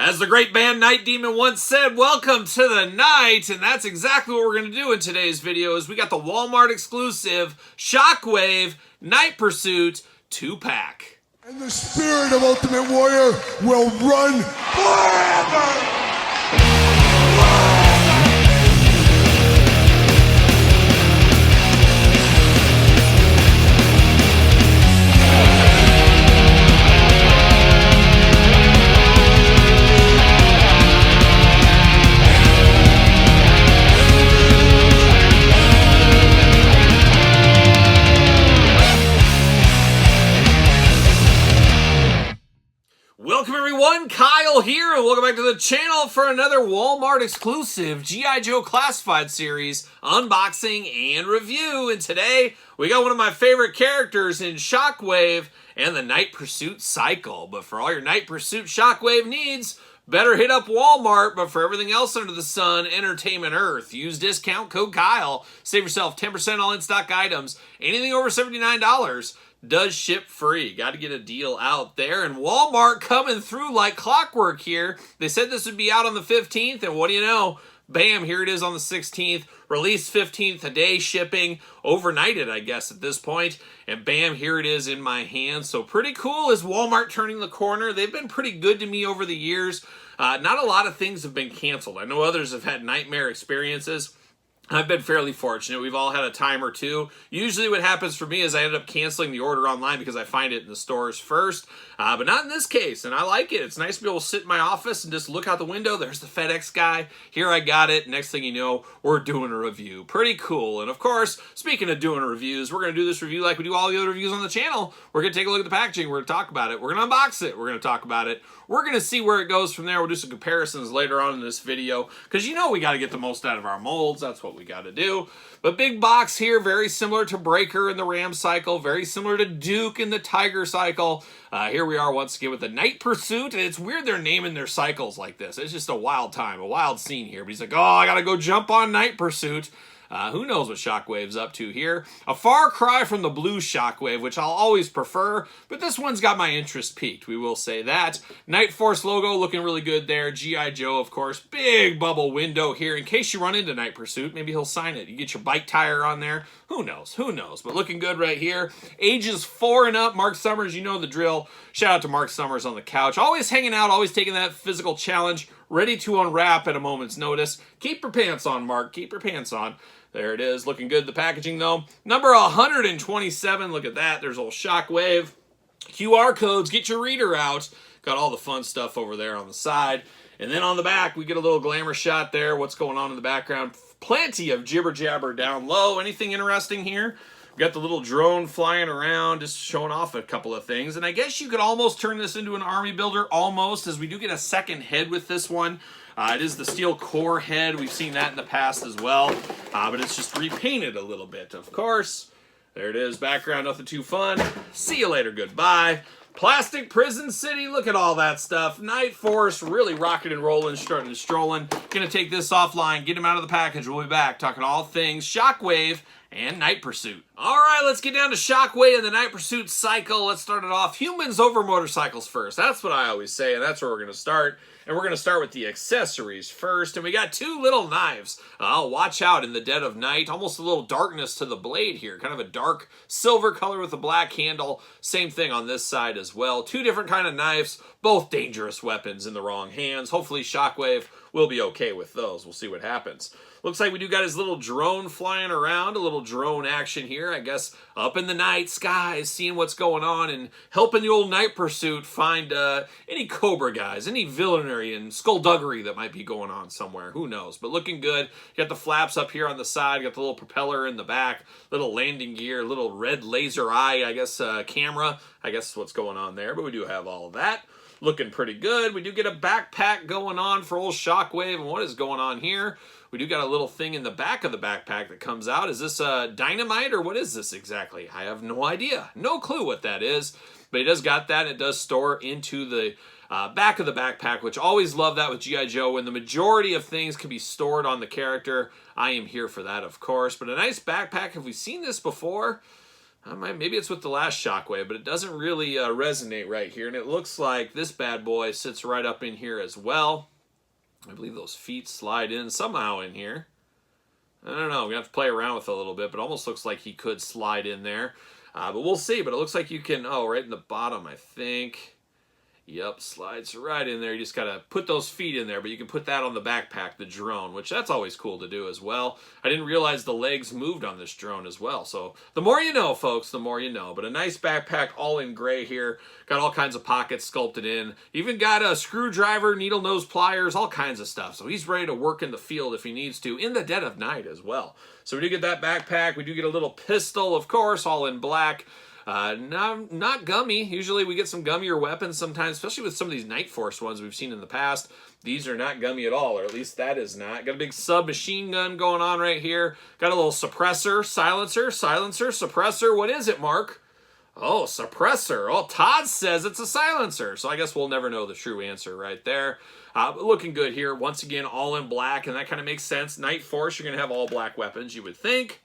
As the great band Night Demon once said, welcome to the night, and that's exactly what we're going to do in today's video. Is we got the Walmart exclusive Shockwave Night Pursuit 2-pack. And the spirit of Ultimate Warrior will run forever! Welcome everyone, Kyle here, and welcome back to the channel for another Walmart exclusive G.I. Joe Classified series unboxing and review. And today, we got one of my favorite characters in Shockwave and the Night Pursuit Cycle. But for all your Night Pursuit Shockwave needs, better hit up Walmart. But for everything else under the sun, Entertainment Earth, use discount code Kyle. Save yourself 10% on in-stock items. Anything over $79 does ship free. Got to get a deal out there. And Walmart coming through like clockwork here. They said this would be out on the 15th, and what do you know? Bam, here it is on the 16th. Release 15th a day shipping. Overnighted, I guess, at this point. And bam, here it is in my hands. So pretty cool is Walmart turning the corner. They've been pretty good to me over the years. Not a lot of things have been canceled. I know others have had nightmare experiences. I've been fairly fortunate. We've all had a time or two. Usually what happens for me is I end up canceling the order online because I find it in the stores first. But not in this case, and I like it. It's nice to be able to sit in my office and just look out the window. There's the FedEx guy. Here I got it. Next thing you know, we're doing a review. Pretty cool. And of course, speaking of doing reviews, we're going to do this review like we do all the other reviews on the channel. We're going to take a look at the packaging. We're going to talk about it. We're going to unbox it. We're going to talk about it. We're going to see where it goes from there. We'll do some comparisons later on in this video because you know we got to get the most out of our molds. That's what we got to do. But big box here, very similar to Breaker in the Ram cycle, very similar to Duke in the Tiger cycle. Here we are once again with the Night Pursuit, and it's weird they're naming their cycles like this. It's just a wild time, a wild scene here. But he's like, oh, I got to go jump on Night Pursuit. Who knows what Shockwave's up to here. A far cry from the blue Shockwave, which I'll always prefer, but this one's got my interest piqued, we will say that. Night Force logo looking really good there. G.I. Joe, of course. Big bubble window here in case you run into Night Pursuit. Maybe he'll sign it. You get your bike tire on there. Who knows? Who knows? But looking good right here. Ages 4 and up. Mark Summers, you know the drill. Shout out to Mark Summers on the couch. Always hanging out, always taking that physical challenge. Ready to unwrap at a moment's notice. Keep your pants on, Mark. Keep your pants on. There it is. Looking good. The packaging, though. Number 127. Look at that. There's old Shockwave. QR codes. Get your reader out. Got all the fun stuff over there on the side. And then on the back, we get a little glamour shot there. What's going on in the background? Plenty of jibber jabber down low. Anything interesting here? We got the little drone flying around, just showing off a couple of things. And I guess you could almost turn this into an army builder, almost, as we do get a second head with this one. It is the steel core head. We've seen that in the past as well. But it's just repainted a little bit, of course. There it is. Background, nothing too fun. See you later. Goodbye. Plastic Prison City. Look at all that stuff. Night Force, really rocking and rolling, starting and strolling. Gonna take this offline, get him out of the package. We'll be back talking all things Shockwave and Night Pursuit. All right, let's get down to Shockwave and the Night Pursuit cycle. Let's start it off. Humans over motorcycles first. That's what I always say, and that's where we're going to start. And we're going to start with the accessories first. And we got two little knives. Watch out in the dead of night. Almost a little darkness to the blade here. Kind of a dark silver color with a black handle. Same thing on this side as well. Two different kind of knives. Both dangerous weapons in the wrong hands. Hopefully Shockwave will be okay with those. We'll see what happens. Looks like we do got his little drone flying around. A little drone action here. I guess up in the night skies, seeing what's going on and helping the old Night Pursuit find any Cobra guys, any villainy and skullduggery that might be going on somewhere. Who knows? But looking good. You got the flaps up here on the side. You got the little propeller in the back. Little landing gear. Little red laser eye, I guess, camera. I guess is what's going on there. But we do have all of that. Looking pretty good. We do get a backpack going on for old Shockwave. And what is going on here? We do got a little thing in the back of the backpack that comes out. Is this dynamite or what is this exactly? I have no idea. No clue what that is. But it does got that. And it does store into the back of the backpack, which always love that with G.I. Joe. When the majority of things can be stored on the character, I am here for that, of course. But a nice backpack. Have we seen this before? Maybe it's with the last Shockwave, but it doesn't really resonate right here. And it looks like this bad boy sits right up in here as well. I believe those feet slide in somehow in here. I don't know. We're going to have to play around with it a little bit, but it almost looks like he could slide in there. But we'll see. But it looks like you can, right in the bottom, I think. Yep, slides right in there. You just got to put those feet in there, but you can put that on the backpack, the drone, which that's always cool to do as well. I didn't realize the legs moved on this drone as well. So the more you know, folks, the more you know. But a nice backpack all in gray here. Got all kinds of pockets sculpted in. Even got a screwdriver, needle nose pliers, all kinds of stuff. So he's ready to work in the field if he needs to, in the dead of night as well. So we do get that backpack. We do get a little pistol, of course, all in black. Not gummy. Usually we get some gummier weapons sometimes, especially with some of these Night Force ones we've seen in the past. These are not gummy at all, or at least that is not. Got a big submachine gun going on right here. Got a little suppressor, silencer, suppressor. What is it, Mark? Oh, suppressor. Oh, Todd says it's a silencer. So I guess we'll never know the true answer right there. But looking good here. Once again, all in black, and that kind of makes sense. Night Force, you're going to have all black weapons, you would think.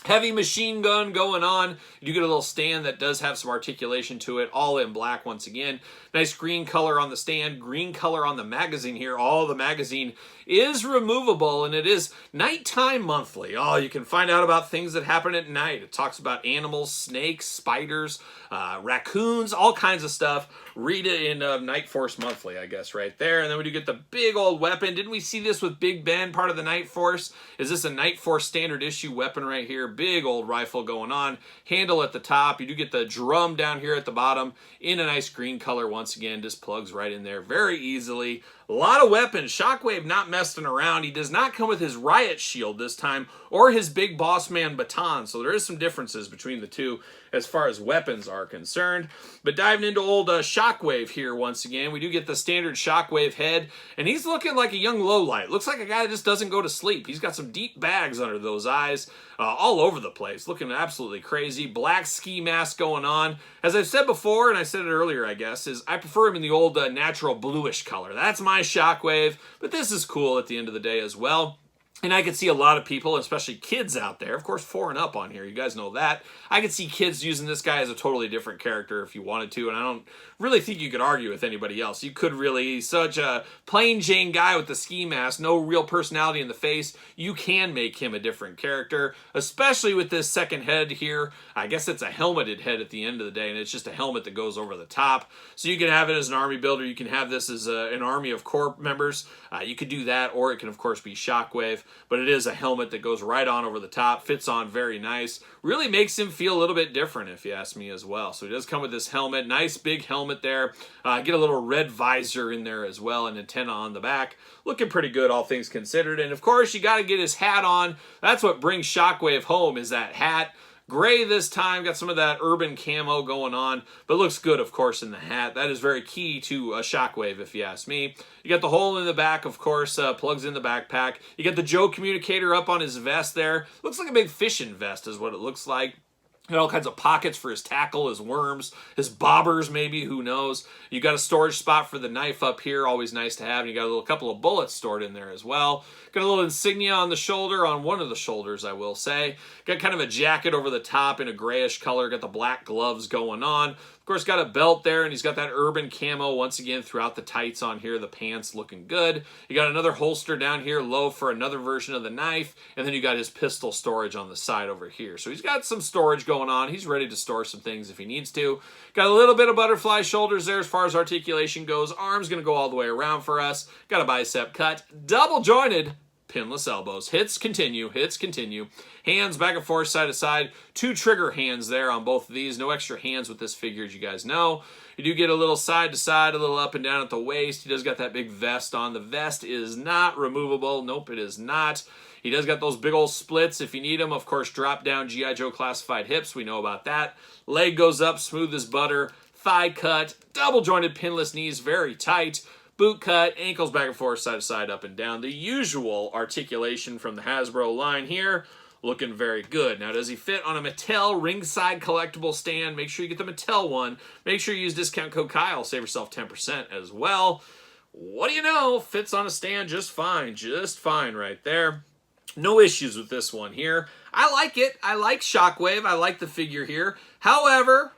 Heavy machine gun going on. You get a little stand that does have some articulation to it, all in black once again. Nice green color on the stand, green color on the magazine here. All the magazine is removable, and it is nighttime monthly. Oh, you can find out about things that happen at night. It talks about animals, snakes, spiders, raccoons, all kinds of stuff. Read it in Night Force Monthly, I guess, right there. And then we do get the big old weapon. Didn't we see this with Big Ben, part of the Night Force? Is this a Night Force standard issue weapon right here? Big old rifle going on. Handle at the top. You do get the drum down here at the bottom in a nice green color. Once again, just plugs right in there very easily. A lot of weapons. Shockwave not messing around. He does not come with his riot shield this time or his big boss man baton. So there is some differences between the two as far as weapons are concerned. But diving into old Shockwave here once again, we do get the standard Shockwave head, and he's looking like a young lowlight. Looks like a guy that just doesn't go to sleep. He's got some deep bags under those eyes, all over the place, looking absolutely crazy. Black ski mask going on. As I've said before, and I said it earlier, I guess, is I prefer him in the old natural bluish color. That's my Shockwave, but this is cool at the end of the day as well. And I could see a lot of people, especially kids out there, of course 4 and up on here, you guys know that. I could see kids using this guy as a totally different character if you wanted to, and I don't really think you could argue with anybody else. You could really, he's such a plain Jane guy with the ski mask, no real personality in the face. You can make him a different character, especially with this second head here. I guess it's a helmeted head at the end of the day, and it's just a helmet that goes over the top. So you can have it as an army builder. You can have this as an army of corps members. You could do that, or it can, of course, be Shockwave. But it is a helmet that goes right on over the top, fits on very nice. Really makes him feel a little bit different, if you ask me as well. So he does come with this helmet, nice big helmet there. Get a little red visor in there as well, and antenna on the back. Looking pretty good, all things considered. And of course, you got to get his hat on. That's what brings Shockwave home, is that hat. Gray this time, got some of that urban camo going on, but looks good, of course, in the hat. That is very key to a Shockwave, if you ask me. You got the hole in the back, of course, plugs in the backpack. You got the Joe communicator up on his vest there. Looks like a big fishing vest is what it looks like. Got all kinds of pockets for his tackle, his worms, his bobbers maybe, who knows. You got a storage spot for the knife up here, always nice to have. And you got a couple of bullets stored in there as well. Got a little insignia on the shoulder, on one of the shoulders, I will say. Got kind of a jacket over the top in a grayish color. Got the black gloves going on. Of course, got a belt there, and he's got that urban camo once again throughout the tights on here. The pants looking good. You got another holster down here low for another version of the knife, and then you got his pistol storage on the side over here. So he's got some storage going on. He's ready to store some things if he needs to. Got a little bit of butterfly shoulders there as far as articulation goes. Arm's going to go all the way around for us. Got a bicep cut. Double jointed. Pinless elbows. Hits continue. Hits continue. Hands back and forth, side to side. 2 trigger hands there on both of these. No extra hands with this figure, as you guys know. You do get a little side to side, a little up and down at the waist. He does got that big vest on. The vest is not removable. Nope, it is not. He does got those big old splits if you need them. Of course, drop down G.I. Joe classified hips. We know about that. Leg goes up, smooth as butter. Thigh cut. Double jointed pinless knees, very tight. Boot cut, ankles back and forth, side to side, up and down. The usual articulation from the Hasbro line here. Looking very good. Now, does he fit on a Mattel ringside collectible stand? Make sure you get the Mattel one. Make sure you use discount code Kyle. Save yourself 10% as well. What do you know? Fits on a stand just fine. Just fine right there. No issues with this one here. I like it. I like Shockwave. I like the figure here. However,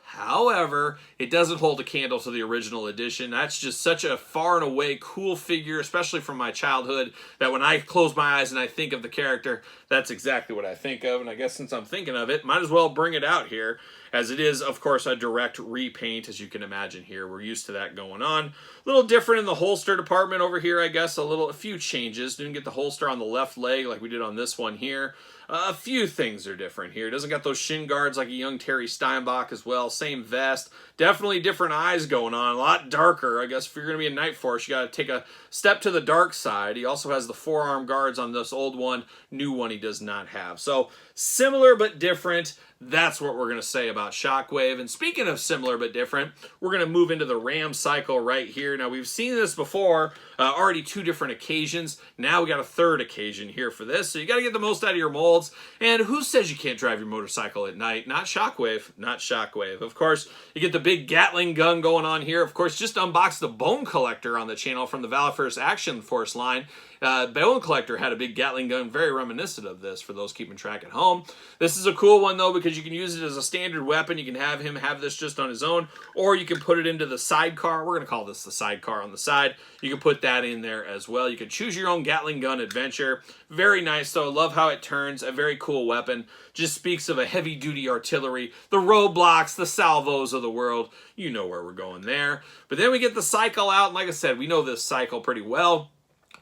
it doesn't hold a candle to the original edition. That's just such a far and away cool figure, especially from my childhood, that when I close my eyes and I think of the character, that's exactly what I think of. And I guess since I'm thinking of it, might as well bring it out here, as it is, of course, a direct repaint, as you can imagine here. We're used to that going on. A little different in the holster department over here, I guess. A few changes. Didn't get the holster on the left leg like we did on this one here. A few things are different here. It doesn't got those shin guards like a young Terry Steinbach as well. Same vest. Definitely different eyes going on. A lot darker. I guess if you're going to be a Night Force, you got to take a step to the dark side. He also has the forearm guards on this old one. New one he does not have. So similar but different. That's what we're going to say about Shockwave. And speaking of similar but different, we're going to move into the Ram cycle right here. Now, we've seen this before, already 2 different occasions. Now we got a 3rd occasion here for this. So you got to get the most out of your molds. And who says you can't drive your motorcycle at night? Not Shockwave. Not Shockwave. Of course, you get the big Gatling gun going on here. Of course, just unboxed the Bone Collector on the channel from the Valifirst Action Force line. Bone Collector had a big Gatling gun, very reminiscent of this for those keeping track at home. This is a cool one, though, because you can use it as a standard weapon. You can have him have this just on his own, or you can put it into the sidecar. We're going to call this the sidecar on the side. You can put that in there as well. You can choose your own Gatling gun adventure. Very nice, though. Love how it turns. A very cool weapon. Just speaks of a heavy-duty artillery. The roadblocks, the salvos of the world. You know where we're going there. But then we get the cycle out, and like I said, we know this cycle pretty well.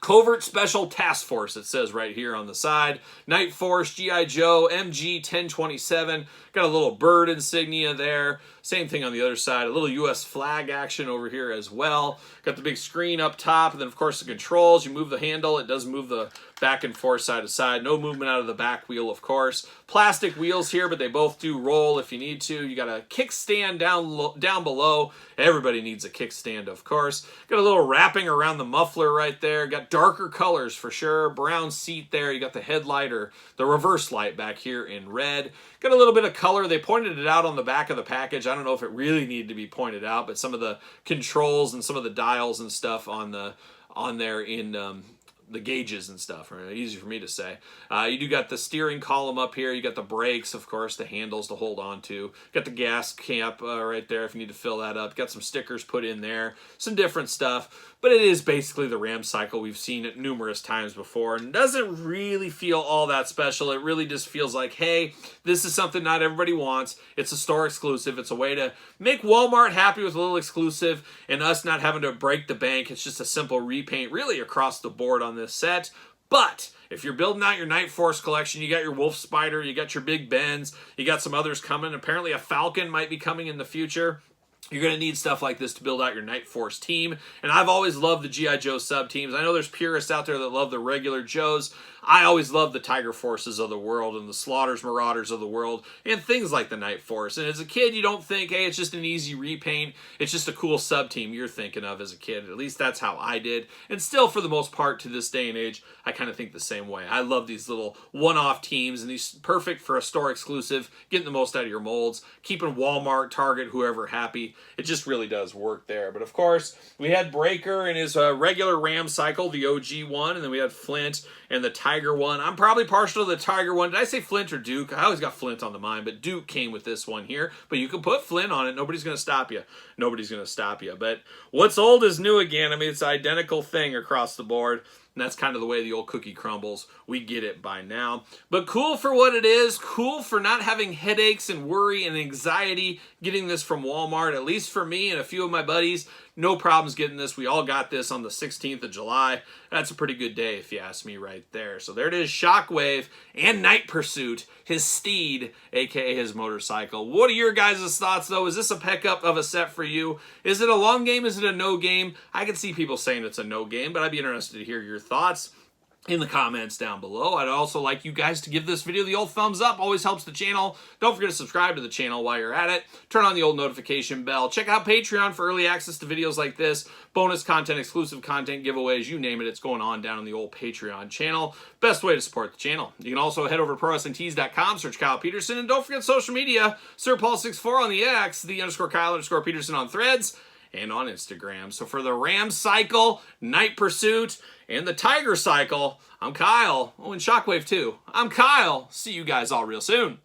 Covert Special Task Force, it says right here on the side. Night Force, G.I. Joe, MG 1027. Got a little bird insignia there. Same thing on the other side. A little U.S. flag action over here as well. Got the big screen up top. And then, of course, the controls. You move the handle. It does move the back and forth side to side. No movement out of the back wheel, of course. Plastic wheels here, but they both do roll if you need to. You got a kickstand down below. Everybody needs a kickstand, of course. Got a little wrapping around the muffler right there. Got darker colors for sure. Brown seat there. You got the headlight or the reverse light back here in red. Got a little bit of color. They pointed it out on the back of the package. I don't know if it really needed to be pointed out, but some of the controls and some of the dials and stuff on there in the gauges and stuff, right? Easy for me to say. You do got the steering column up here. You got the brakes, of course, the handles to hold on to. Got the gas cap right there if you need to fill that up. Got some stickers put in there. Some different stuff. But it is basically the Ram cycle. We've seen it numerous times before and doesn't really feel all that special. It really just feels like, hey, this is something not everybody wants. It's a store exclusive. It's a way to make Walmart happy with a little exclusive and us not having to break the bank. It's just a simple repaint really across the board on this set. But if you're building out your Night Force collection, you got your Wolf Spider, you got your Big Bens, you got some others coming. Apparently a Falcon might be coming in the future. You're going to need stuff like this to build out your Night Force team. And I've always loved the G.I. Joe sub-teams. I know there's purists out there that love the regular Joes. I always love the Tiger Forces of the world and the Slaughters Marauders of the world and things like the Night Force. And as a kid, you don't think, hey, it's just an easy repaint. It's just a cool sub-team you're thinking of as a kid. At least that's how I did. And still, for the most part, to this day and age, I kind of think the same way. I love these little one-off teams, and these perfect for a store exclusive, getting the most out of your molds, keeping Walmart, Target, whoever happy. It just really does work there. But of course, we had Breaker in his regular Ram cycle, the OG one, and then we had Flint and the Tiger one. I'm probably partial to the Tiger one. Did I say Flint or Duke? I always got Flint on the mind, but Duke came with this one here. But you can put Flint on it. Nobody's going to stop you. Nobody's going to stop you. But what's old is new again. I mean, it's an identical thing across the board. And that's kind of the way the old cookie crumbles. We get it by now. But cool for what it is. Cool for not having headaches and worry and anxiety getting this from Walmart. At least for me and a few of my buddies. No problems getting this. We all got this on the 16th of July. That's a pretty good day if you ask me right there. So there it is, Shockwave and Night Pursuit, his steed, aka his motorcycle. What are your guys' thoughts though? Is this a pickup of a set for you? Is it a long game? Is it a no game? I can see people saying it's a no game, but I'd be interested to hear your thoughts in the comments down below. I'd also like you guys to give this video the old thumbs up. Always helps the channel. Don't forget to subscribe to the channel while you're at it. Turn on the old notification bell. Check out Patreon for early access to videos like this. Bonus content, exclusive content, giveaways, you name it. It's going on down on the old Patreon channel. Best way to support the channel. You can also head over to ProWrestlingTees.com, search Kyle Peterson, and don't forget social media. SirPaul64 on the X, the _Kyle_Peterson on Threads. and on Instagram. So for the Ram Cycle, Night Pursuit, and the Tiger Cycle, I'm Kyle. Oh, and Shockwave too. I'm Kyle. See you guys all real soon.